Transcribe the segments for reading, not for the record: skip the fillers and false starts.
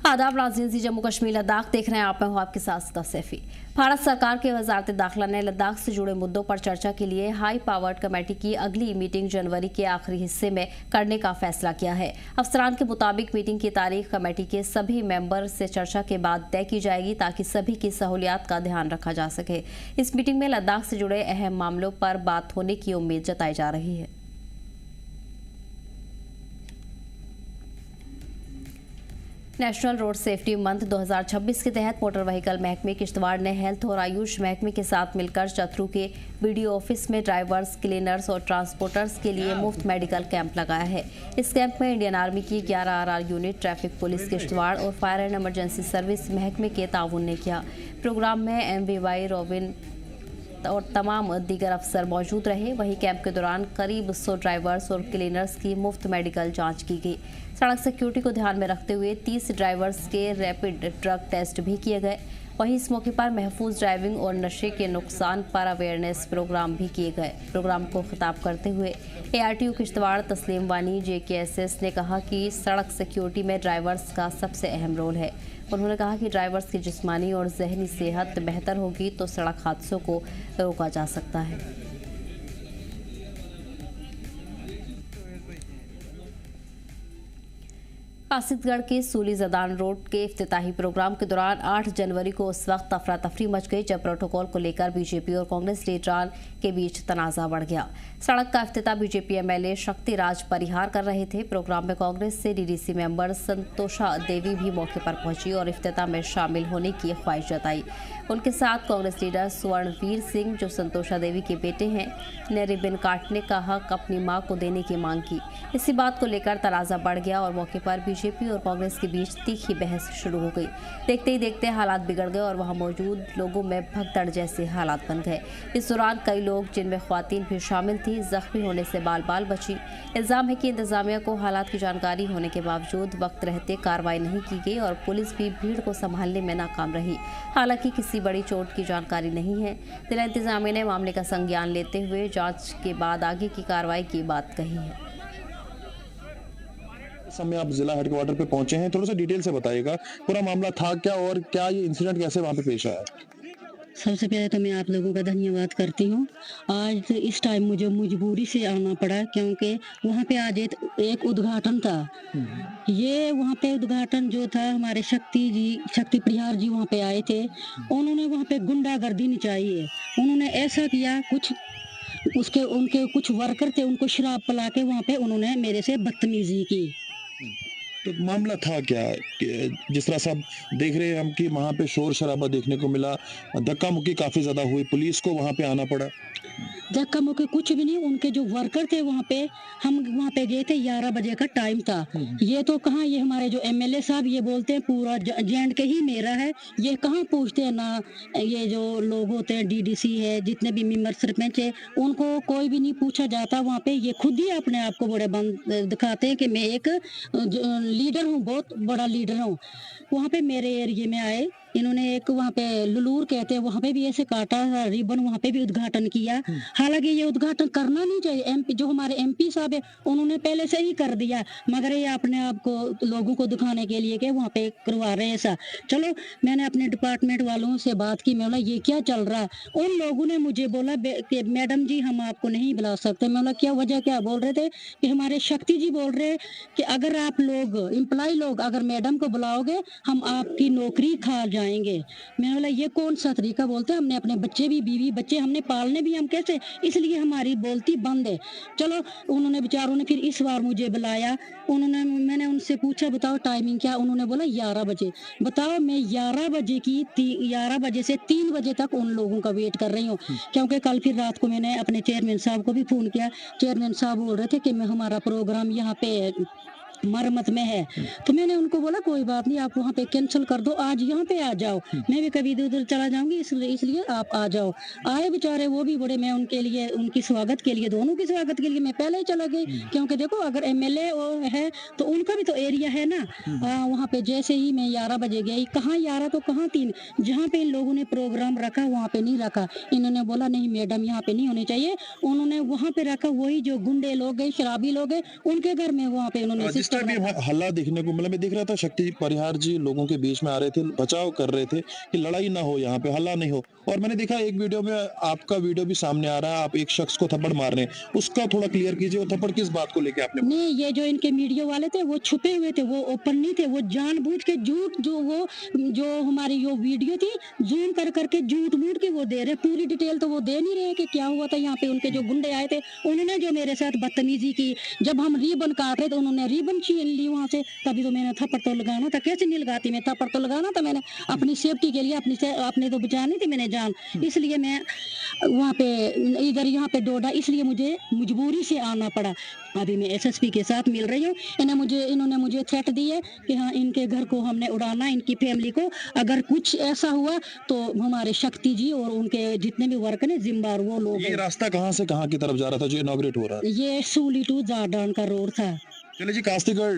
आदाब नाज़रीन, जम्मू कश्मीर लद्दाख देख रहे हैं आप। मैं हूं आपके साथ सदा सैफी। भारत सरकार के वजारत दाखिला ने लद्दाख से जुड़े मुद्दों पर चर्चा के लिए हाई पावर्ड कमेटी की अगली मीटिंग जनवरी के आखिरी हिस्से में करने का फैसला किया है। अफसरान के मुताबिक मीटिंग की तारीख कमेटी के सभी मेंबर से चर्चा के बाद तय की जाएगी ताकि सभी की सहूलियात का ध्यान रखा जा सके। इस मीटिंग में लद्दाख से जुड़े अहम मामलों पर बात होने की उम्मीद जताई जा रही है। नेशनल रोड सेफ्टी मंथ 2026 के तहत मोटर व्हीकल महकमे किश्तवाड़ ने हेल्थ और आयुष महकमे के साथ मिलकर चतरू के बीडीओ ऑफिस में ड्राइवर्स, क्लीनर्स और ट्रांसपोर्टर्स के लिए मुफ्त मेडिकल कैंप लगाया है। इस कैंप में इंडियन आर्मी की 11 RR unit, traffic police Kishtwar और फायर एंड इमरजेंसी सर्विस महकमे के ताउन ने किया। प्रोग्राम में MVY, रोबिन और तमाम दीगर अफसर मौजूद रहे। वहीं कैंप के दौरान करीब 100 ड्राइवर्स और क्लीनर्स की मुफ्त मेडिकल जांच की गई। सड़क सिक्योरिटी को ध्यान में रखते हुए 30 ड्राइवर्स के रैपिड ड्रग टेस्ट भी किए गए। वहीं इस मौके पर महफूज ड्राइविंग और नशे के नुकसान पर अवेयरनेस प्रोग्राम भी किए गए। प्रोग्राम को खिताब करते हुए ARTO किश्तवाड़ तस्लीम वानी JKSS ने कहा कि सड़क सिक्योरिटी में ड्राइवर्स का सबसे अहम रोल है। उन्होंने कहा कि ड्राइवर्स की जिस्मानी और जहनी सेहत बेहतर होगी तो सड़क हादसों को रोका जा सकता है। कासिदगढ़ के सूली जदान रोड के इफ्तिताही प्रोग्राम के दौरान 8 जनवरी को उस वक्त अफरा तफरी मच गई जब प्रोटोकॉल को लेकर बीजेपी और कांग्रेस लीडरान के बीच तनाजा बढ़ गया। सड़क का इफ्तिताह बीजेपी MLA शक्ति राज परिहार कर रहे थे। प्रोग्राम में कांग्रेस से DDC मेंबर संतोषा देवी भी मौके पर पहुंची और इफ्तिताह में शामिल होने की ख्वाहिश जताई। उनके साथ कांग्रेस लीडर स्वर्णवीर सिंह, जो संतोषा देवी के बेटे हैं, ने रिबन काटने का हक अपनी मां को देने की मांग की। इसी बात को लेकर तनाजा बढ़ गया और मौके पर बीजेपी और कांग्रेस के बीच तीखी बहस शुरू हो गई। देखते ही देखते हालात बिगड़ गए और वहां मौजूद लोगों में भगदड़ जैसे हालात बन गए। इस दौरान कई लोग, जिनमें ख्वातीन भी शामिल थी, जख्मी होने से बाल बाल बची। इल्जाम है कि इंतजामिया को हालात की जानकारी होने के बावजूद वक्त रहते कार्रवाई नहीं की गई और पुलिस भी भीड़ को संभालने में नाकाम रही। हालांकि किसी बड़ी चोट की जानकारी नहीं है। जिला इंतजामिया ने मामले का संज्ञान लेते हुए जांच के बाद आगे की कार्रवाई की बात कही है। इस समय आप जिला हेडक्वार्टर पे पहुंचे हैं, थोड़ा सा डिटेल से बताइएगा पूरा मामला था क्या और क्या ये इंसिडेंट कैसे वहां पे पेश आया? सबसे पहले तो मैं आप लोगों का धन्यवाद करती हूँ। आज इस टाइम मुझे मजबूरी से आना पड़ा क्योंकि वहाँ पे आज एक उद्घाटन था। ये वहाँ पे उद्घाटन जो था, हमारे शक्ति परिहार जी वहाँ पे आए थे। उन्होंने वहाँ पे गुंडागर्दी मचाई है। उन्होंने ऐसा किया, उनके कुछ वर्कर थे, उनको शराब पिला के वहाँ पे उन्होंने मेरे से बदतमीजी की। तो मामला था क्या? जिस तरह से आप देख रहे हैं हम कि वहाँ पे शोर शराबा देखने को मिला, धक्का मुक्की काफी ज्यादा हुई, पुलिस को वहाँ पे आना पड़ा। धक्का मुक्की कुछ भी नहीं। उनके जो वर्कर थे वहाँ पे, हम वहाँ पे गए थे, 11 बजे का टाइम था। ये तो कहाँ, ये हमारे जो MLA साहब ये बोलते हैं पूरा J&K ही मेरा है, ये कहाँ पूछते हैं ना। ये जो लोग होते हैं, DDC है, जितने भी मेंबर सरपंच है, उनको कोई भी नहीं पूछा जाता। वहाँ पे ये खुद ही अपने आप को बड़े दिखाते हैं कि मैं एक लीडर हूँ, बहुत बड़ा लीडर हूँ। वहाँ पे मेरे एरिया में आए, इन्होंने एक वहाँ पे लुलूर कहते हैं, वहाँ पे भी ऐसे काटा रिबन, वहाँ पे भी उद्घाटन किया। हालांकि ये उद्घाटन करना नहीं चाहिए। MP जो हमारे MP साहब है, उन्होंने पहले से ही कर दिया, मगर ये अपने आप को लोगों को दिखाने के लिए कि वहाँ पे करवा रहे हैं ऐसा। चलो, मैंने अपने डिपार्टमेंट वालों से बात की। मैं बोला ये क्या चल रहा है? उन लोगों ने मुझे बोला कि मैडम जी हम आपको नहीं बुला सकते। मैं बोला क्या वजह? क्या बोल रहे थे कि हमारे शक्ति जी बोल रहे कि अगर आप लोग एम्प्लॉय लोग अगर मैडम को बुलाओगे हम आपकी नौकरी खा जाएंगे। मैं बोला ये कौन सा तरीका? बोलते हमने अपने बच्चे भी, बीवी बच्चे हमने पालने भी, हम कैसे, इसलिए हमारी बोलती बंद है। चलो, उन्होंने बेचारों ने फिर इस बार मुझे बुलाया। मैंने उनसे पूछा बताओ टाइमिंग क्या? उन्होंने बोला 11 बजे। बताओ, मैं 11 बजे से 3 बजे तक उन लोगों का वेट कर रही हूँ। क्योंकि कल फिर रात को मैंने अपने चेयरमैन साहब को भी फोन किया। चेयरमैन साहब बोल रहे थे कि मैं हमारा प्रोग्राम यहाँ पे मरम्मत में है। तो मैंने उनको बोला कोई बात नहीं, आप वहाँ पे कैंसिल कर दो, आज यहाँ पे आ जाओ, मैं भी कभी इधर उधर चला जाऊंगी, इसलिए आप आ जाओ। आए बेचारे, वो भी बड़े, मैं उनके लिए, उनकी स्वागत के लिए, दोनों की स्वागत के लिए मैं पहले ही चला गई। क्योंकि देखो अगर MLA है तो उनका भी तो एरिया है ना। वहाँ पे जैसे ही मैं 11 बजे गई, कहाँ 11 तो कहाँ 3, जहाँ पे इन लोगों ने प्रोग्राम रखा वहाँ पे नहीं रखा। इन्होंने बोला नहीं मैडम यहाँ पे नहीं होने चाहिए। उन्होंने वहाँ पे रखा, वही जो गुंडे लोग है, शराबी लोग है, उनके घर में वहाँ पे उन्होंने फर्स्ट टाइम ये हल्ला देखने को मिला। मैं देख रहा था शक्ति परिहार जी लोगों के बीच में आ रहे थे, बचाव कर रहे थे कि लड़ाई ना हो, यहाँ पे हल्ला नहीं हो। और मैंने देखा एक वीडियो में आपका वीडियो भी सामने आ रहा है, आप एक शख्स को थप्पड़ मार रहे हैं, उसका थोड़ा क्लियर कीजिए। वो थप्पड़ किस बात को लेके आपने? नहीं, ये जो इनके मीडिया वाले थे वो छुपे हुए थे, वो ओपन नहीं थे, वो जानबूझ के झूठ जो हमारी जो वीडियो थी जूम कर करके झूठ मूठ के वो दे रहे, पूरी डिटेल तो वो दे नहीं रहे कि क्या हुआ था। यहाँ पे उनके जो गुंडे आए थे उन्होंने जो मेरे साथ बदतमीजी की, जब हम रिबन काट रहे तो उन्होंने रिबन छीन ली वहाँ से, तभी तो मैंने थप्पड़ तो लगाना था। कैसे नहीं लगाती मैं, थप्पड़ तो लगाना था मैंने अपनी सेफ्टी के लिए, अपने तो बचानी थी मैंने जान, इसलिए मैं वहाँ पे इधर यहाँ पे दौड़ा, इसलिए मुझे मजबूरी से आना पड़ा। अभी मैं एसएसपी के साथ मिल रही हूँ, इन्होंने मुझे थ्रेट दी है कि हाँ इनके घर को हमने उड़ाना, इनकी फैमिली को, अगर कुछ ऐसा हुआ तो हमारे शक्ति जी और उनके जितने भी वर्कर हैं जिम्मेदार वो लोग। ये रास्ता कहाँ से कहाँ की तरफ जा रहा था जो इनॉग्रेट हो रहा है? ये सूली टू जारडान का रोड था। चलिए जी, कास्तीगढ़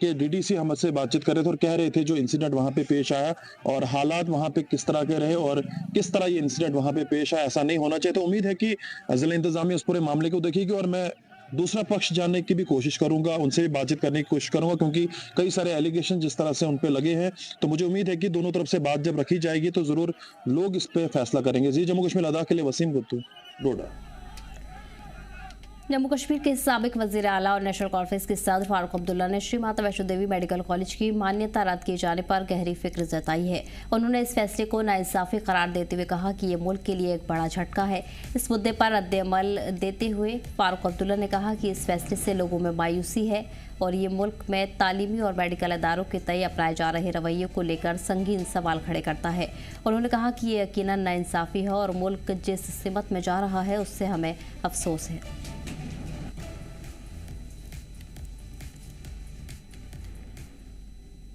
के डीडीसी हमसे बातचीत कर रहे थे और कह रहे थे जो इंसिडेंट वहां पे पेश आया और हालात वहां पे किस तरह के रहे और किस तरह ये इंसिडेंट वहां पे पेश आया, ऐसा नहीं होना चाहिए। तो उम्मीद है कि जिला इंतजामिया उस पूरे मामले को देखेगी और मैं दूसरा पक्ष जानने की भी कोशिश करूंगा, उनसे भी बातचीत करने की कोशिश करूंगा, क्योंकि कई सारे एलिगेशन जिस तरह से उन पे लगे हैं, तो मुझे उम्मीद है कि दोनों तरफ से बात जब रखी जाएगी तो जरूर लोग इस पे फैसला करेंगे। जी, जम्मू कश्मीर लद्दाख के लिए वसीम गुत्तू, डोडा। जम्मू कश्मीर के साबिक वजीर आला और नेशनल कॉन्फ्रेंस के सदर फारूक अब्दुल्ला ने श्री माता वैष्णो देवी मेडिकल कॉलेज की मान्यता रद्द किए जाने पर गहरी फिक्र जताई है। उन्होंने इस फैसले को नाइंसाफी करार देते हुए कहा कि ये मुल्क के लिए एक बड़ा झटका है। इस मुद्दे पर रद्द-ए-अमल देते हुए फारूक अब्दुल्ला ने कहा कि इस फैसले से लोगों में मायूसी है और ये मुल्क में तालीमी और मेडिकल इदारों के तय अपनाए जा रहे रवैये को लेकर संगीन सवाल खड़े करता है। उन्होंने कहा कि ये यकीनन नाइंसाफी है और मुल्क जिस सिमत में जा रहा है उससे हमें अफसोस है।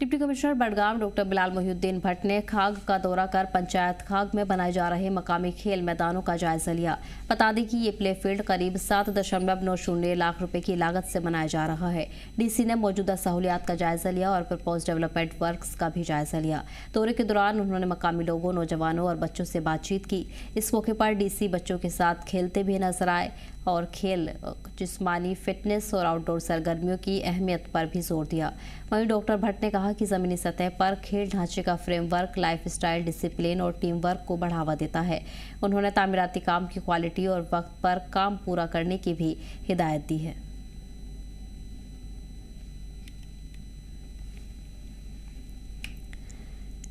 Deputy commissioner Budgam doctor Bilal Mohiuddin Bhatt ने खाग का दौरा कर पंचायत खाग में बनाए जा रहे मकामी खेल मैदानों का जायजा लिया। बता दें कि ये प्ले फील्ड करीब 7.90 लाख रुपए की लागत से बनाया जा रहा है। डीसी ने मौजूदा सहूलियात का जायजा लिया और प्रपोज डेवलपमेंट वर्क्स का भी जायजा लिया। दौरे के दौरान उन्होंने मकामी लोगों, नौजवानों और बच्चों से बातचीत की। इस मौके पर डीसी बच्चों के साथ खेलते भी नजर आए और खेल, जिस्मानी फिटनेस और आउटडोर सरगर्मियों की अहमियत पर भी जोर दिया। वहीं डॉक्टर भट्ट ने कहा कि ज़मीनी सतह पर खेल ढांचे का फ्रेमवर्क लाइफस्टाइल, डिसिप्लिन और टीम वर्क को बढ़ावा देता है। उन्होंने तामीराती काम की क्वालिटी और वक्त पर काम पूरा करने की भी हिदायत दी है।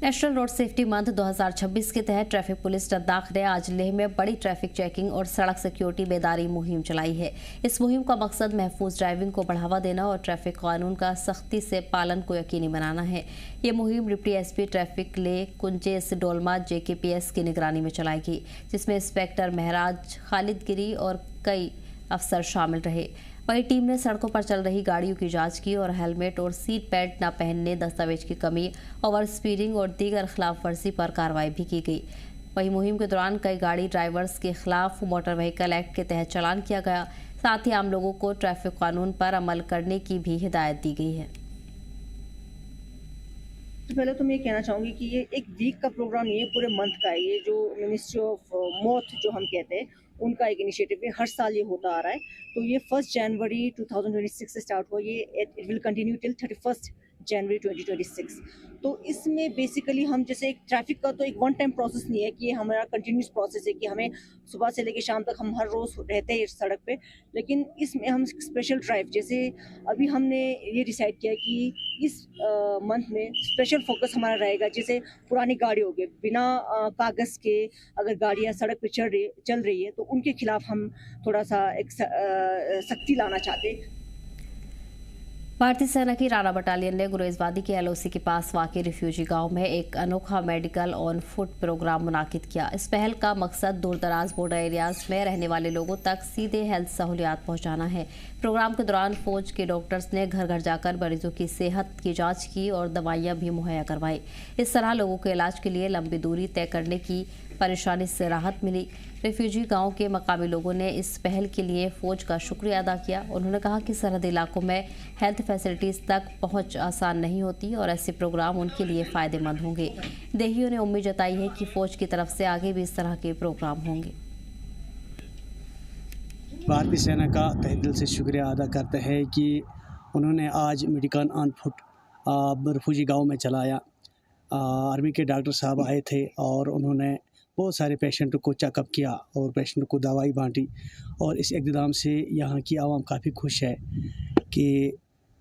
नेशनल रोड सेफ्टी मंथ 2026 के तहत ट्रैफिक पुलिस लद्दाख ने आज लेह में बड़ी ट्रैफिक चेकिंग और सड़क सिक्योरिटी बेदारी मुहिम चलाई है। इस मुहिम का मकसद महफूज ड्राइविंग को बढ़ावा देना और ट्रैफिक कानून का सख्ती से पालन को यकीनी बनाना है। ये मुहिम deputy SP traffic Leh कुंजेस Dolma JKPS की निगरानी में चलाएगी, जिसमें इंस्पेक्टर महराज, खालिद गिरी और कई अफसर शामिल रहे। वहीं टीम ने सड़कों पर चल रही गाड़ियों की जांच की और हेलमेट और सीट बेल्ट न पहनने, दस्तावेज की कमी, ओवर स्पीडिंग और दीगर खिलाफ वर्जी पर कार्रवाई भी की गई। वहीं मुहिम के दौरान कई गाड़ी ड्राइवर्स के खिलाफ मोटर व्हीकल एक्ट के तहत चालान किया गया। साथ ही आम लोगों को ट्रैफिक कानून पर अमल करने की भी हिदायत दी गई है। तो पहले तो मैं ये कहना चाहूँगी कि ये एक वीक का प्रोग्राम नहीं है, पूरे मंथ का है। ये जो मिनिस्ट्री ऑफ मौत जो हम कहते हैं उनका एक इनिशिएटिव है, हर साल ये होता आ रहा है। तो ये 1 जनवरी 2026 से स्टार्ट हुआ, ये इट विल कंटिन्यू टिल 31 जनवरी 2026। तो इसमें बेसिकली हम जैसे एक ट्रैफिक का तो एक वन टाइम प्रोसेस नहीं है कि ये हमारा कंटिन्यूस प्रोसेस है कि हमें सुबह से लेकर शाम तक हम हर रोज़ रहते हैं इस सड़क पे। लेकिन इसमें हम स्पेशल ड्राइव, जैसे अभी हमने ये डिसाइड किया कि इस मंथ में स्पेशल फोकस हमारा रहेगा, जैसे पुरानी गाड़ी हो गई बिना कागज़ के अगर गाड़ियाँ सड़क पे चल रही है तो उनके खिलाफ हम थोड़ा सा एक सख्ती लाना चाहते हैं। भारतीय सेना की राणा बटालियन ने गुरेजवादी के LOC के पास वाक़ई रिफ्यूजी गांव में एक अनोखा मेडिकल ऑन फुट प्रोग्राम मुनाकिद किया। इस पहल का मकसद दूरदराज बॉर्डर एरियाज में रहने वाले लोगों तक सीधे हेल्थ सहूलियात पहुंचाना है। प्रोग्राम के दौरान फौज के डॉक्टर्स ने घर घर जाकर मरीजों की सेहत की जांच की और दवाइयां भी मुहैया करवाई। इस तरह लोगों के इलाज के लिए लंबी दूरी तय करने की परेशानी से राहत मिली। रिफ्यूजी गांव के मकामी लोगों ने इस पहल के लिए फौज का शुक्रिया अदा किया। उन्होंने कहा कि सरहदी इलाकों में हेल्थ फैसिलिटीज तक पहुंच आसान नहीं होती और ऐसे प्रोग्राम उनके लिए फ़ायदेमंद होंगे। देहियों ने उम्मीद जताई है कि फौज की तरफ से आगे भी इस तरह के प्रोग्राम होंगे। भारतीय सेना का तहे दिल से शुक्रिया अदा करते हैं कि उन्होंने आज मेडिकल ऑन फुट बर्फूजी गांव में चलाया। आर्मी के डॉक्टर साहब आए थे और उन्होंने बहुत सारे पेशेंट को चेकअप किया और पेशेंट को दवाई बांटी। और इस इक़दाम से यहाँ की आवाम काफ़ी खुश है कि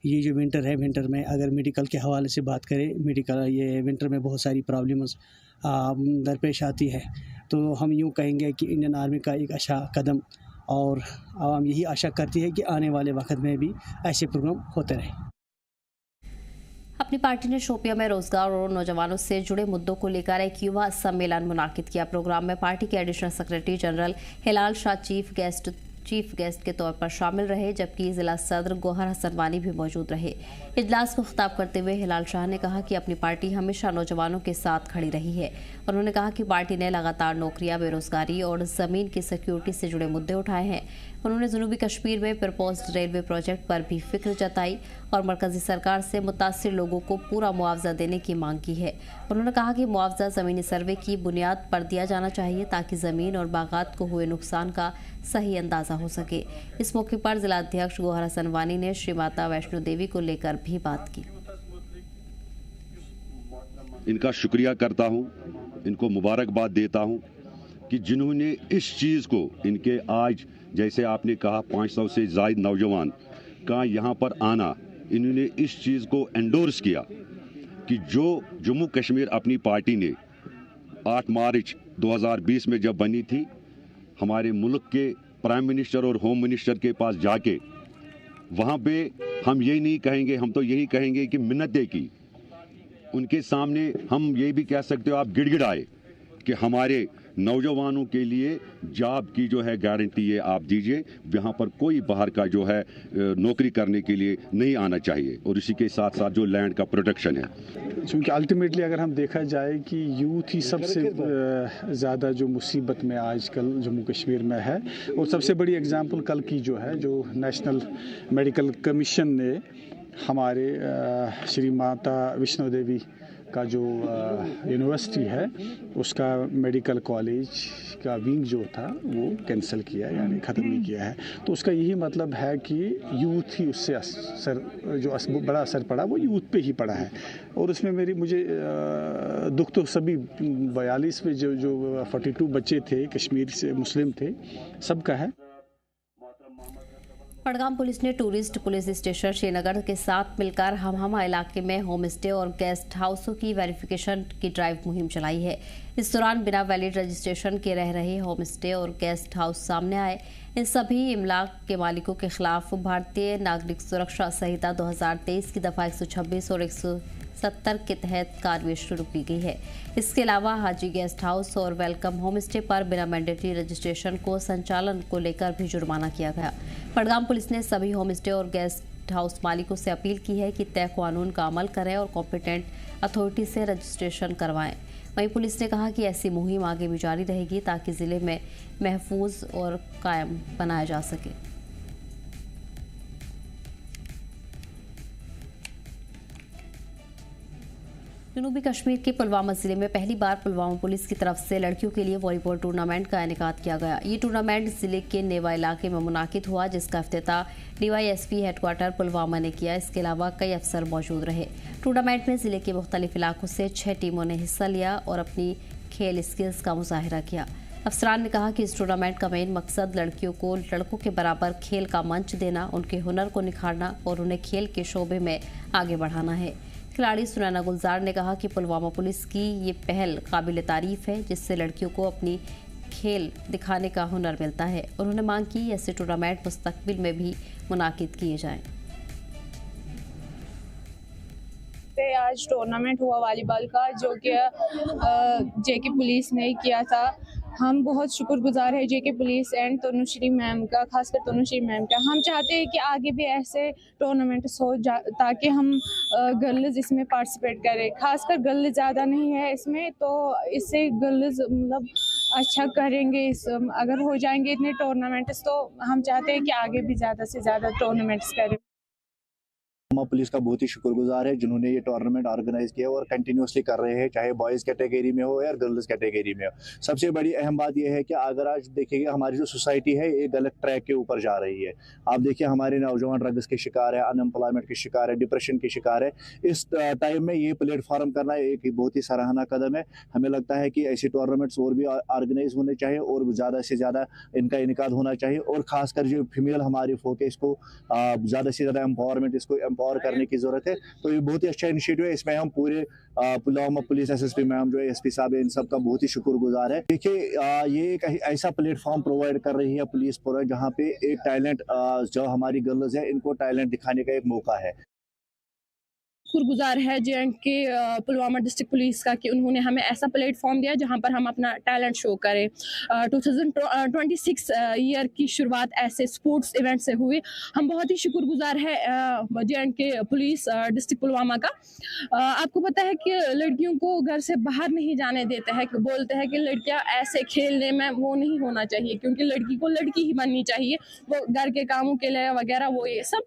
ये जो विंटर है, विंटर में अगर मेडिकल के हवाले से बात करें, मेडिकल ये विंटर में बहुत सारी प्रॉब्लम्स दरपेश आती है। तो हम यूँ कहेंगे कि इंडियन आर्मी का एक अच्छा कदम, और आवाम यही आशा करती है कि आने वाले वक्त में भी ऐसे प्रोग्राम होते रहें। अपनी पार्टी ने शोपियां में रोजगार और नौजवानों से जुड़े मुद्दों को लेकर एक युवा सम्मेलन मुनाकिद किया। प्रोग्राम में पार्टी के एडिशनल सेक्रेटरी जनरल हिलाल शाह चीफ गेस्ट के तौर पर शामिल रहे, जबकि जिला सदर गौहर हसन वानी भी मौजूद रहे। इजलास को खिताब करते हुए हिलाल शाह ने कहा कि अपनी पार्टी हमेशा नौजवानों के साथ खड़ी रही है। उन्होंने कहा कि पार्टी ने लगातार नौकरियां, बेरोजगारी और जमीन की सिक्योरिटी से जुड़े मुद्दे उठाए हैं। उन्होंने जनूबी कश्मीर में प्रपोज्ड रेलवे प्रोजेक्ट पर भी फिक्र जताई और मरकजी सरकार से मुतासिर लोगों को पूरा मुआवजा देने की मांग की है। उन्होंने कहा कि मुआवजा ज़मीनी सर्वे की बुनियाद पर दिया जाना चाहिए ताकि ज़मीन और बागात को हुए नुकसान का सही अंदाज़ा हो सके। इस मौके पर जिला अध्यक्ष गौहर हसन वानी ने श्री माता वैष्णो देवी को लेकर भी बात की। इनका शुक्रिया करता हूं, इनको मुबारकबाद देता हूं कि जिन्होंने इस चीज़ को, इनके आज जैसे आपने कहा 500 से ज़ायद नौजवान का यहाँ पर आना, इन्होंने इस चीज़ को एंडोर्स किया कि जो जम्मू कश्मीर अपनी पार्टी ने 8 मार्च 2020 में जब बनी थी, हमारे मुल्क के प्राइम मिनिस्टर और होम मिनिस्टर के पास जाके वहाँ पे हम यही नहीं कहेंगे, हम तो यही कहेंगे कि मिन्नतें की उनके सामने। हम ये भी कह सकते हो, आप गिड़गिड़ाए कि हमारे नौजवानों के लिए जॉब की जो है गारंटी ये आप दीजिए, यहाँ पर कोई बाहर का जो है नौकरी करने के लिए नहीं आना चाहिए, और इसी के साथ साथ जो लैंड का प्रोटेक्शन है। क्योंकि अल्टीमेटली अगर हम देखा जाए कि यूथ ही सबसे ज़्यादा जो मुसीबत में आजकल जम्मू कश्मीर में है, और सबसे बड़ी एग्जांपल कल की जो है, जो नेशनल मेडिकल कमीशन ने हमारे श्री माता वैष्णो देवी का जो यूनिवर्सिटी है उसका मेडिकल कॉलेज का विंग जो था वो कैंसिल किया, यानी ख़त्म नहीं किया है। तो उसका यही मतलब है कि यूथ ही उससे बड़ा असर पड़ा, वो यूथ पे ही पड़ा है। और उसमें मुझे दुख तो सभी 42 में जो 42 बच्चे थे कश्मीर से मुस्लिम थे सबका है। बडगाम पुलिस ने टूरिस्ट पुलिस स्टेशन श्रीनगर के साथ मिलकर हमहमा इलाके में होम स्टे और गेस्ट हाउसों की वेरिफिकेशन की ड्राइव मुहिम चलाई है। इस दौरान बिना वैलिड रजिस्ट्रेशन के रह रहे होम स्टे और गेस्ट हाउस सामने आए। इन सभी इमलाक के मालिकों के खिलाफ भारतीय नागरिक सुरक्षा संहिता 2023 की दफा 126 और 170 के तहत कार्रवाई शुरू की गई है। इसके अलावा हाजी गेस्ट हाउस और वेलकम होम स्टे पर बिना मैंडेटरी रजिस्ट्रेशन को संचालन को लेकर भी जुर्माना किया गया। बडगाम पुलिस ने सभी होम स्टे और गेस्ट हाउस मालिकों से अपील की है कि तय कानून का अमल करें और कॉम्पिटेंट अथॉरिटी से रजिस्ट्रेशन करवाएं। वहीं पुलिस ने कहा कि ऐसी मुहिम आगे भी जारी रहेगी ताकि जिले में महफूज और कायम बनाया जा सके। जनूबी कश्मीर के पुलवामा जिले में पहली बार पुलवामा पुलिस की तरफ से लड़कियों के लिए वॉलीबॉल टूर्नामेंट का इनेकाद किया गया। ये टूर्नामेंट जिले के नेवा इलाके में मुनाकिद हुआ, जिसका इफ्तिताह DYSP हेडक्वार्टर पुलवामा ने किया। इसके अलावा कई अफसर मौजूद रहे। टूर्नामेंट में जिले के मुख्तलिफ इलाकों से 6 टीमों ने हिस्सा लिया और अपनी खेल स्किल्स का मुजाहिरा किया। अफसरान ने कहा कि इस टूर्नामेंट का मेन मकसद लड़कियों को लड़कों के बराबर खेल का मंच देना, उनके हुनर को निखारना और उन्हें खेल के शोबे में आगे बढ़ाना है। खिलाड़ी सुनैना गुलजार ने कहा कि पुलवामा पुलिस की ये पहल काबिल तारीफ है, जिससे लड़कियों को अपनी खेल दिखाने का हुनर मिलता है। उन्होंने मांग की ऐसे टूर्नामेंट मुस्तकबिल में भी मुनाकिद किए जाएं। आज टूर्नामेंट हुआ वॉलीबॉल का, जो कि JK पुलिस ने किया था। हम बहुत शुक्रगुजार है JK police and Tanushree ma'am का, खासकर तनुश्री मैम का। हम चाहते हैं कि आगे भी ऐसे टूर्नामेंट्स हो ताकि हम गर्ल्स इसमें पार्टिसिपेट करें। खासकर गर्ल्स ज़्यादा नहीं है इसमें, तो इससे गर्ल्स मतलब अच्छा करेंगे। अगर हो जाएंगे इतने टूर्नामेंट्स तो हम चाहते हैं कि आगे भी ज़्यादा से ज़्यादा टूर्नामेंट्स करें। पुलिस का बहुत ही शुक्रगुजार है जिन्होंने ये टूर्नामेंट ऑर्गेनाइज किया और कंटिन्यूसली कर रहे हैं, चाहे बॉयज़ कैटेगरी में हो या गर्ल्स कैटेगरी में हो। सबसे बड़ी अहम बात यह है कि अगर आज देखिएगा हमारी जो सोसाइटी है ये गलत ट्रैक के ऊपर जा रही है। आप देखिए हमारे नौजवान ड्रग्स के शिकार है, अनएम्प्लॉयमेंट के शिकार है, डिप्रेशन के शिकार है। इस टाइम में ये प्लेटफॉर्म करना एक बहुत ही सराहना कदम है। हमें लगता है कि ऐसे टूर्नामेंट्स और भी ऑर्गेनाइज होने चाहिए और ज़्यादा से ज़्यादा इनका इनकाद होना चाहिए और ख़ासकर जो फीमेल हमारी फोक है इसको ज़्यादा से ज़्यादा एम्पावरमेंट, इसको एम्पावर करने की ज़रूरत है। तो ये बहुत ही अच्छा इनिशिएटिव है। इसमें हम पूरे पुलवामा पुलिस एसएसपी मैम जो है, एसपी साहब है, इन सब का बहुत ही शुक्रगुजार है। देखिए ये एक ऐसा प्लेटफॉर्म प्रोवाइड कर रही है पुलिस पूरा, जहाँ पे एक टैलेंट जो हमारी गर्ल्स है इनको टैलेंट दिखाने का एक मौका है। शुक्रगुजार है जे.एंड.के पुलवामा डिस्ट्रिक्ट पुलिस का कि उन्होंने हमें ऐसा प्लेटफॉर्म दिया जहां पर हम अपना टैलेंट शो करें। 2026 ईयर की शुरुआत ऐसे स्पोर्ट्स इवेंट से हुई। हम बहुत ही शुक्रगुजार है जे.एंड.के पुलिस डिस्ट्रिक्ट पुलवामा का। आपको पता है कि लड़कियों को घर से बाहर नहीं जाने देते हैं, बोलते हैं कि लड़कियां ऐसे खेलने में वो नहीं होना चाहिए, क्योंकि लड़की को लड़की ही बननी चाहिए, वो घर के कामों के लिए वगैरह वो ये सब।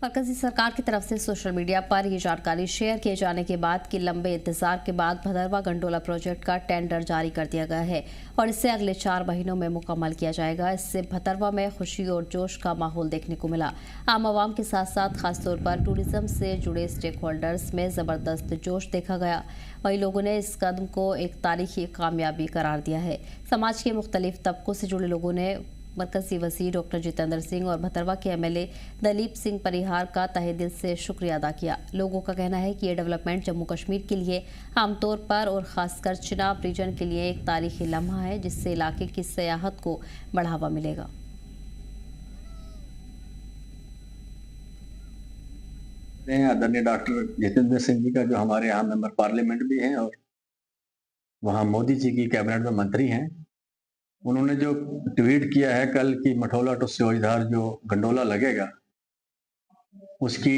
मरकजी सरकार की तरफ से सोशल मीडिया पर ये जानकारी शेयर किए जाने के बाद कि लंबे इंतजार के बाद भदरवा गंडोला प्रोजेक्ट का टेंडर जारी कर दिया गया है और इसे अगले 4 महीनों में मुकम्मल किया जाएगा। इससे भदरवा में खुशी और जोश का माहौल देखने को मिला। आम आवाम के साथ साथ खासतौर पर टूरिज्म से जुड़े स्टेक होल्डर्स में ज़बरदस्त जोश देखा गया। वहीं लोगों ने इस कदम को एक तारीखी कामयाबी करार दिया है। समाज के मुख्तलिफ तबकों से जुड़े लोगों ने मरकजी वज़ीर डॉक्टर जितेंद्र सिंह और भदरवा के एमएलए दलीप सिंह परिहार का तहे दिल से शुक्रिया अदा किया। लोगों का कहना है कि ये डेवलपमेंट जम्मू कश्मीर के लिए आमतौर पर और ख़ासकर चिनाब रीजन के लिए एक तारीखी लम्हा है, जिससे इलाके की सियाहत को बढ़ावा मिलेगा। आदरणीय डॉक्टर जितेंद्र सिंह जी का, जो हमारे यहाँ मेंबर पार्लियामेंट भी हैं और वहाँ मोदी जी की कैबिनेट में मंत्री हैं, उन्होंने जो ट्वीट किया है कल की मठोला टू सियोजधार जो गंडोला लगेगा, उसकी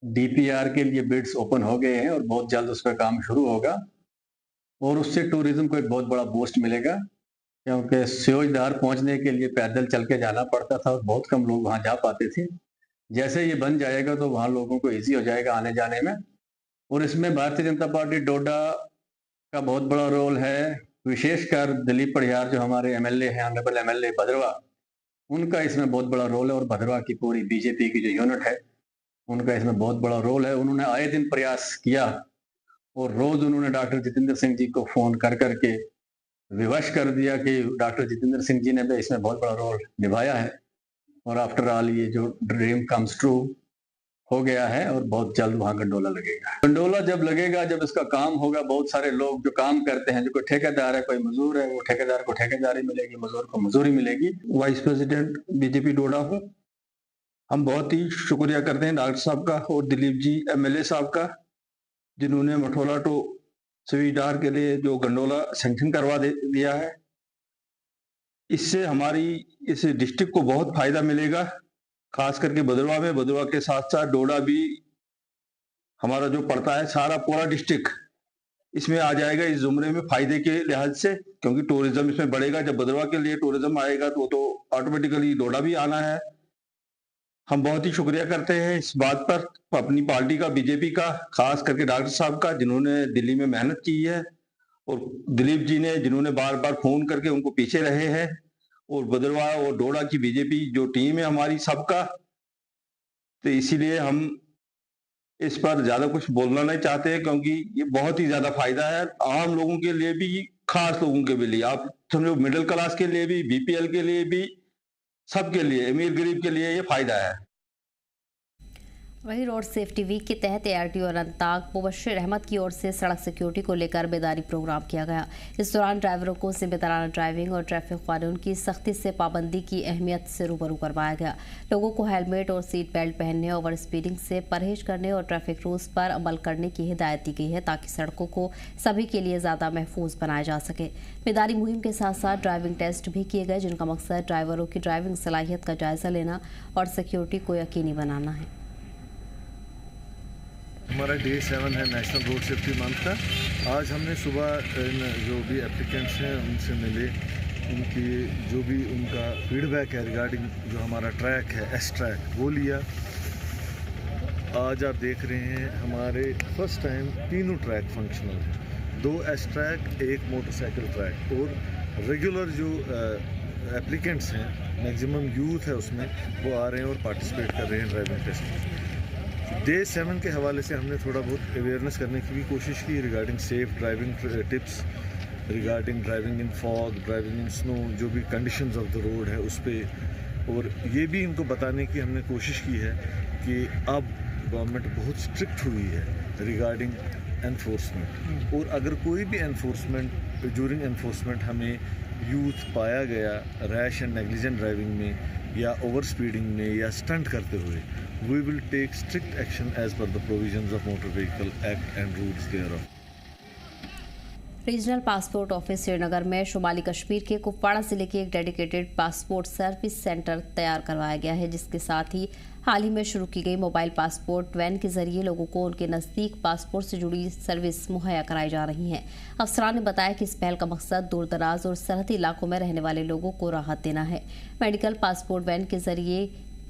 डीपीआर के लिए बिड्स ओपन हो गए हैं और बहुत जल्द उस पर काम शुरू होगा और उससे टूरिज्म को एक बहुत बड़ा बूस्ट मिलेगा, क्योंकि सियोजधार पहुंचने के लिए पैदल चल के जाना पड़ता था और बहुत कम लोग वहां जा पाते थे। जैसे ये बन जाएगा तो वहाँ लोगों को ईजी हो जाएगा आने जाने में। और इसमें भारतीय जनता पार्टी डोडा का बहुत बड़ा रोल है, विशेषकर दिलीप परिहार जो हमारे एमएलए हैं, ऑनरेबल एमएलए भदरवा, उनका इसमें बहुत बड़ा रोल है और भदरवा की पूरी बीजेपी की जो यूनिट है उनका इसमें बहुत बड़ा रोल है। उन्होंने आए दिन प्रयास किया और रोज उन्होंने डॉक्टर जितेंद्र सिंह जी को फोन कर करके विवश कर दिया कि डॉक्टर जितेंद्र सिंह जी ने भी इसमें बहुत बड़ा रोल निभाया है और आफ्टर ऑल ये जो ड्रीम कम्स ट्रू हो गया है और बहुत जल्द वहाँ गंडोला लगेगा। गंडोला जब लगेगा, जब इसका काम होगा, बहुत सारे लोग जो काम करते हैं, जो कोई ठेकेदार है, कोई मजदूर है, वो ठेकेदार को ठेकेदारी मिलेगी, मजदूर को मजदूरी मिलेगी। वाइस प्रेसिडेंट बीजेपी डोडा हूँ। हम बहुत ही शुक्रिया करते हैं डॉक्टर साहब का और दिलीप जी एमएलए साहब का, जिन्होंने मठोला टू सियोजधार के लिए जो गंडोला सैंक्शन करवा दिया है। इससे हमारी इस डिस्ट्रिक्ट को बहुत फायदा मिलेगा, खास करके भदरवा में। भदरवा के साथ साथ डोडा भी हमारा जो पड़ता है, सारा पूरा डिस्ट्रिक्ट इसमें आ जाएगा इस जुमरे में फायदे के लिहाज से, क्योंकि टूरिज्म इसमें बढ़ेगा। जब भदरवा के लिए टूरिज्म आएगा तो ऑटोमेटिकली डोडा भी आना है। हम बहुत ही शुक्रिया करते हैं इस बात पर अपनी पार्टी का, बीजेपी का, खास करके डॉक्टर साहब का, जिन्होंने दिल्ली में मेहनत की है, और दिलीप जी ने जिन्होंने बार बार फोन करके उनको पीछे रहे हैं, और भदरवा और डोडा की बीजेपी जो टीम है हमारी सबका। तो इसीलिए हम इस पर ज्यादा कुछ बोलना नहीं चाहते, क्योंकि ये बहुत ही ज्यादा फायदा है आम लोगों के लिए भी, खास लोगों के भी लिए, आप समझो मिडिल क्लास के लिए भी, बीपीएल के लिए भी, सबके लिए, अमीर गरीब के लिए ये फायदा है। वहीं रोड सेफ्टी वीक के तहत एआरटीओ अनंतनाग मुबश्शिर अहमद की ओर से सड़क सिक्योरिटी को लेकर बेदारी प्रोग्राम किया गया। इस दौरान ड्राइवरों को जिम्मेदाराना ड्राइविंग और ट्रैफिक कानून की सख्ती से पाबंदी की अहमियत से रूबरू करवाया गया। लोगों को हेलमेट और सीट बेल्ट पहनने, ओवर स्पीडिंग से परहेज करने और ट्रैफिक रूल्स पर अमल करने की हिदायत दी गई है, ताकि सड़कों को सभी के लिए ज़्यादा महफूज बनाया जा सके। बेदारी मुहिम के साथ साथ ड्राइविंग टेस्ट भी किए गए, जिनका मकसद ड्राइवरों की ड्राइविंग सलाहियत का जायजा लेना और सिक्योरिटी को यकीनी बनाना है। हमारा डे 7 है नेशनल रोड सेफ्टी मंथ का। आज हमने सुबह जो भी एप्लीकेंट्स हैं उनसे मिले उनकी जो भी उनका फीडबैक है रिगार्डिंग जो हमारा ट्रैक है एस ट्रैक वो लिया। आज आप देख रहे हैं हमारे फर्स्ट टाइम तीनों ट्रैक फंक्शनल हैं, 2 एस ट्रैक, 1 मोटरसाइकिल ट्रैक, और रेगुलर जो एप्लीकेंट्स हैं, मैक्सिमम यूथ है उसमें, वो आ रहे हैं और पार्टिसिपेट कर रहे हैं ड्राइविंग टेस्ट में। डे 7 के हवाले से हमने थोड़ा बहुत अवेयरनेस करने की भी कोशिश की regarding safe driving tips, regarding driving in fog, driving in snow, जो भी कंडीशंस ऑफ द रोड है उस पर। और ये भी इनको बताने की हमने कोशिश की है कि अब गवर्नमेंट बहुत स्ट्रिक्ट हुई है रिगार्डिंग एनफोर्समेंट, और अगर कोई भी एनफोर्समेंट ड्यूरिंग एनफोर्समेंट हमें यूथ पाया गया रैश एंड नेग्लिजेंट ड्राइविंग में या ओवर स्पीडिंग में या स्टंट करते हुए, we will take strict action as per the provisions of Motor Vehicle Act and rules thereof. Regional passport office Srinagar में शुमाली कश्मीर के कुपवाड़ा जिले के एक डेडिकेटेड पासपोर्ट सर्विस सेंटर तैयार करवाया गया है, जिसके साथ ही हाल ही में शुरू की गई मोबाइल पासपोर्ट वैन के जरिए लोगों को उनके नज़दीक पासपोर्ट से जुड़ी सर्विस मुहैया कराई जा रही है। अफसरान ने बताया कि इस पहल का मकसद दूर दराज और सरहदी इलाकों में रहने वाले लोगों को राहत देना है। मेडिकल पासपोर्ट वैन के जरिए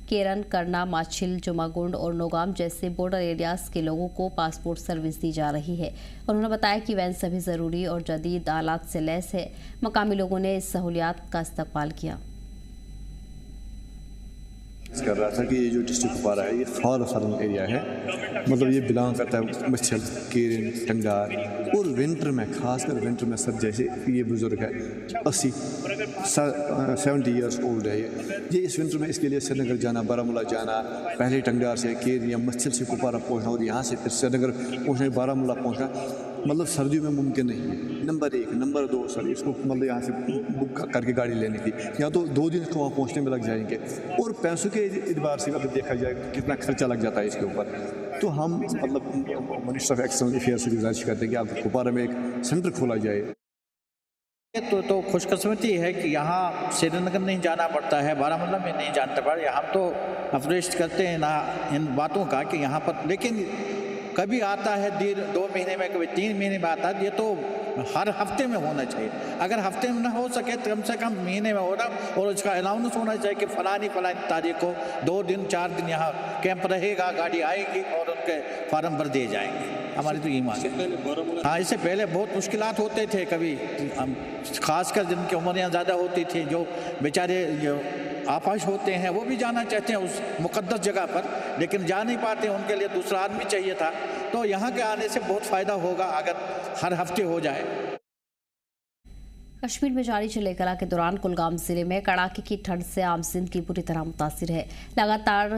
केरन, करना, माछिल, जुमागुंड और नौगाम जैसे बॉर्डर एरियाज के लोगों को पासपोर्ट सर्विस दी जा रही है। उन्होंने बताया कि वैन सभी ज़रूरी और जदीद आलात से लैस है। मकामी लोगों ने इस सहूलियात का इस्तकबाल किया। कर रहा था कि ये जो डिस्ट्रिक्ट कुपवाड़ा है ये फॉर सर्न एरिया है, मतलब ये बिलोंग करता है मच्छल, केरन, टंगार, और विंटर में, खासकर विंटर में सर जैसे ये बुज़ुर्ग है 70 ईयर्स ओल्ड है, ये इस विंटर में इसके लिए श्रीनगर जाना, बारामूला जाना, पहले टंगार से केरन या मच्छल से कुपवाड़ा पहुँचना और यहाँ से फिर श्रीनगर पहुँचना, बारामूला पहुँचना, मतलब सर्दियों में मुमकिन नहीं है। नंबर 1, नंबर 2 सर इसको मतलब यहाँ से बुक करके गाड़ी लेने की, या तो 2 दिन इसको वहाँ पहुँचने में लग जाएंगे, और पैसों के एतबार से अगर देखा जाए कितना खर्चा लग जाता है इसके ऊपर। तो हम मतलब मिनिस्टर ऑफ एक्सटर्नल अफेयर्स से गुजारिश करते हैं कि आप कुपवाड़ा में एक सेंटर खोला जाए। तो खुशकिस्मती है कि यहाँ श्रीनगर नहीं जाना पड़ता है, बारामूला में नहीं जाना पड़ता है। हम तो अफरेस्ट करते हैं ना इन बातों का कि यहाँ पर, लेकिन कभी आता है 2 महीने में, कभी 3 महीने में आता है। ये तो हर हफ्ते में होना चाहिए। अगर हफ्ते में ना हो सके तो कम से कम महीने में होना, और उसका अनाउंस होना चाहिए कि फलानी तारीख को 2 दिन 4 दिन यहाँ कैंप रहेगा, गाड़ी आएगी और उनके फार्म भर दिए जाएंगे। हमारी तो यही मांग है। हाँ, इससे पहले बहुत मुश्किलात होते थे, कभी खासकर जिनकी उम्र ज़्यादा होती थी, जो बेचारे आपाश होते हैं, वो भी जाना चाहते हैं उस मुकद्दस जगह पर, लेकिन जा नहीं पाते, उनके लिए दूसरा आदमी चाहिए था। तो यहाँ के आने से बहुत फ़ायदा होगा अगर हर हफ्ते हो जाए। कश्मीर में जारी चिल्लई-कला के दौरान कुलगाम जिले में कड़ाके की ठंड से आम जिंदगी बुरी तरह मुतासिर है। लगातार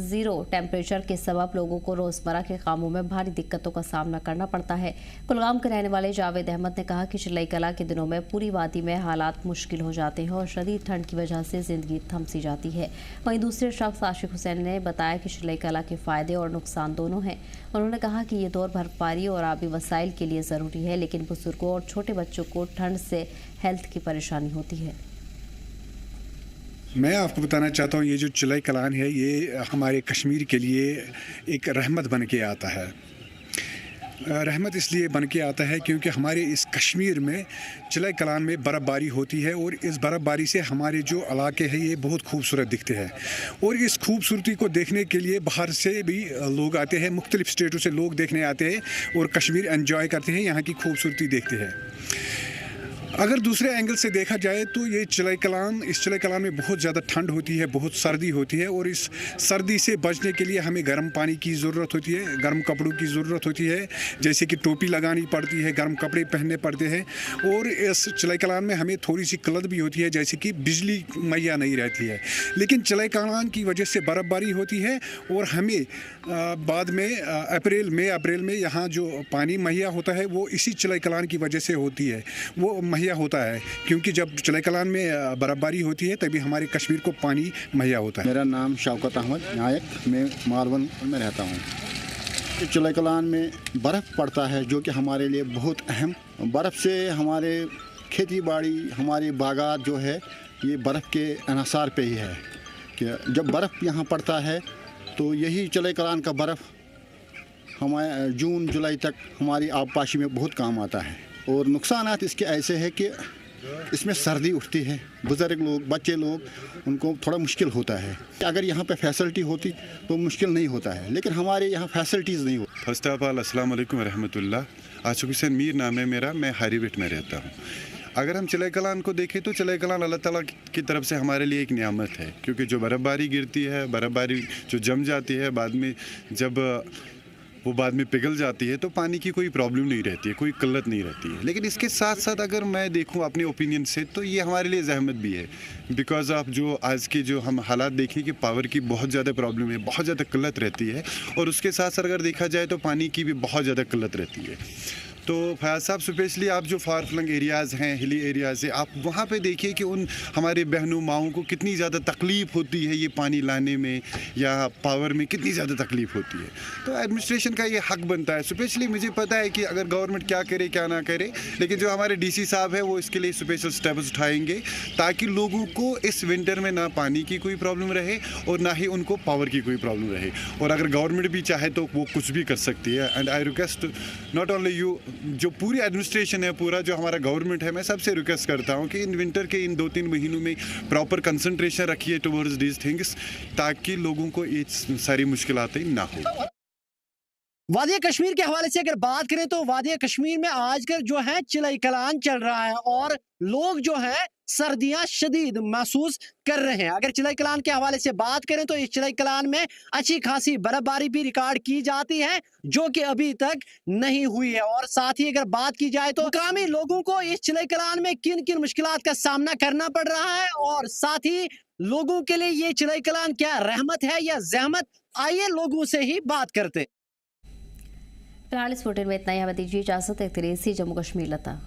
0 टेम्परेचर के सबब लोगों को रोजमर्रा के कामों में भारी दिक्कतों का सामना करना पड़ता है। कुलगाम के रहने वाले जावेद अहमद ने कहा कि चिल्लई-कला के दिनों में पूरी वादी में हालात मुश्किल हो जाते हैं और शदीद ठंड की वजह से जिंदगी थम सी जाती है। वहीं दूसरे शख्स आशिक हुसैन ने बताया कि चिल्लई-कला के फायदे और नुकसान दोनों हैं। उन्होंने कहा कि ये दौर बर्फबारी और आबी वसाइल के लिए ज़रूरी है, लेकिन बुजुर्गों और छोटे बच्चों को ठंड से हेल्थ की परेशानी होती है। मैं आपको बताना चाहता हूँ, ये जो चिल्लई-कलान है ये हमारे कश्मीर के लिए एक रहमत बन के आता है। रहमत इसलिए बन के आता है क्योंकि हमारे इस कश्मीर में चिल्लई-कलान में बर्फ़बारी होती है, और इस बर्फ़बारी से हमारे जो इलाके हैं ये बहुत खूबसूरत दिखते हैं, और इस खूबसूरती को देखने के लिए बाहर से भी लोग आते हैं, मुख्तलिफ़ स्टेटों से लोग देखने आते हैं और कश्मीर एंजॉय करते हैं, यहाँ की खूबसूरती देखते हैं। अगर दूसरे एंगल से देखा जाए तो ये इस चिल्लई-कलान में बहुत ज़्यादा ठंड होती है, बहुत सर्दी होती है, और इस सर्दी से बचने के लिए हमें गर्म पानी की ज़रूरत होती है, गर्म कपड़ों की ज़रूरत होती है, जैसे कि टोपी लगानी पड़ती है, गर्म कपड़े पहनने पड़ते हैं। और इस चिल्लई-कलान में हमें थोड़ी सी किल्लत भी होती है, जैसे कि बिजली मुहैया नहीं रहती है। लेकिन चिल्लई-कलान की वजह से बर्फ़बारी होती है, और हमें बाद में अप्रैल में यहाँ जो पानी मुहैया होता है वो इसी चिल्लई-कलान की वजह से होती है, वो होता है, क्योंकि जब चिल्लई-कलान में बर्फबारी होती है तभी हमारे कश्मीर को पानी मुहैया होता है। मेरा नाम शौकत अहमद नायक, मैं मालवन में रहता हूँ। चिल्लई-कलान में बर्फ़ पड़ता है जो कि हमारे लिए बहुत अहम, बर्फ़ से हमारे खेती बाड़ी, हमारे बागात जो है ये बर्फ़ के अनसार पे ही है कि जब बर्फ़ यहाँ पड़ता है तो यही चिल्लई-कलान का बर्फ़ हमारे जून जुलाई तक हमारी आबपाशी में बहुत काम आता है। और नुकसानात इसके ऐसे हैं कि इसमें सर्दी उठती है, बुज़ुर्ग लोग, बच्चे लोग, उनको थोड़ा मुश्किल होता है। अगर यहाँ पे फैसिलिटी होती तो मुश्किल नहीं होता है, लेकिन हमारे यहाँ फैसिलिटीज़ नहीं होती। फर्स्ट ऑफ ऑल अस्सलाम वालेकुम रहमतुल्लाह। आशिक हुसैन मीर नाम है मेरा, मैं हारीवेट में रहता हूँ। अगर हम चिलाई कलान को देखें तो चिलाई कलान अल्लाह ताला की तरफ से हमारे लिए एक नियामत है, क्योंकि जो बर्फ़बारी गिरती है, बर्फ़बारी जो जम जाती है, बाद में जब वो बाद में पिघल जाती है तो पानी की कोई प्रॉब्लम नहीं रहती है, कोई किल्लत नहीं रहती है। लेकिन इसके साथ साथ अगर मैं देखूं अपने ओपिनियन से तो ये हमारे लिए ज़हमत भी है, बिकॉज़ ऑफ जो आज के जो हम हालात देखें कि पावर की बहुत ज़्यादा प्रॉब्लम है, बहुत ज़्यादा किल्लत रहती है, और उसके साथ साथ अगर देखा जाए तो पानी की भी बहुत ज़्यादा किल्लत रहती है। तो फयाज साहब स्पेशली आप जो फार फ्लंग एरियाज़ हैं, हिली एरियाज़ है, आप वहाँ पे देखिए कि उन हमारे बहनों माओं को कितनी ज़्यादा तकलीफ़ होती है ये पानी लाने में या पावर में कितनी ज़्यादा तकलीफ़ होती है। तो एडमिनिस्ट्रेशन का ये हक बनता है। स्पेशली मुझे पता है कि अगर गवर्नमेंट क्या करे क्या ना करे, लेकिन जो हमारे DC साहब है वो इसके लिए स्पेशल स्टेप्स उठाएंगे ताकि लोगों को इस विंटर में ना पानी की कोई प्रॉब्लम रहे और ना ही उनको पावर की कोई प्रॉब्लम रहे। और अगर गवर्नमेंट भी चाहे तो वो कुछ भी कर सकती है। And I request not only you, जो पूरी एडमिनिस्ट्रेशन है, पूरा जो हमारा गवर्नमेंट है, मैं सबसे रिक्वेस्ट करता हूं कि इन विंटर के इन 2-3 महीनों में प्रॉपर कंसंट्रेशन रखिए टुवर्ड्स दीज थिंग्स, ताकि लोगों को ये सारी मुश्किलातें ना हो। वादिया कश्मीर के हवाले से अगर बात करें तो वादिया कश्मीर में आजकल जो है चिलाई कलान चल रहा है और लोग जो है सर्दियां शदीद महसूस कर रहे हैं। अगर चिलाई कलान के हवाले से बात करें तो इस चिलाई कलान में अच्छी खासी बर्फबारी भी रिकॉर्ड की जाती है, जो कि अभी तक नहीं हुई है। और साथ ही अगर बात की जाए तो मुकामी लोगों को इस चिलाई कलान में किन किन मुश्किलात का सामना करना पड़ रहा है और साथ ही लोगों के लिए ये चिलाई कलान क्या रहमत है या ज़हमत, आइए लोगों से ही बात करते। फिलहाल इस बुलेटिन में इतना ही। हमें दीजिए इजाजत। एक जम्मू कश्मीर लता।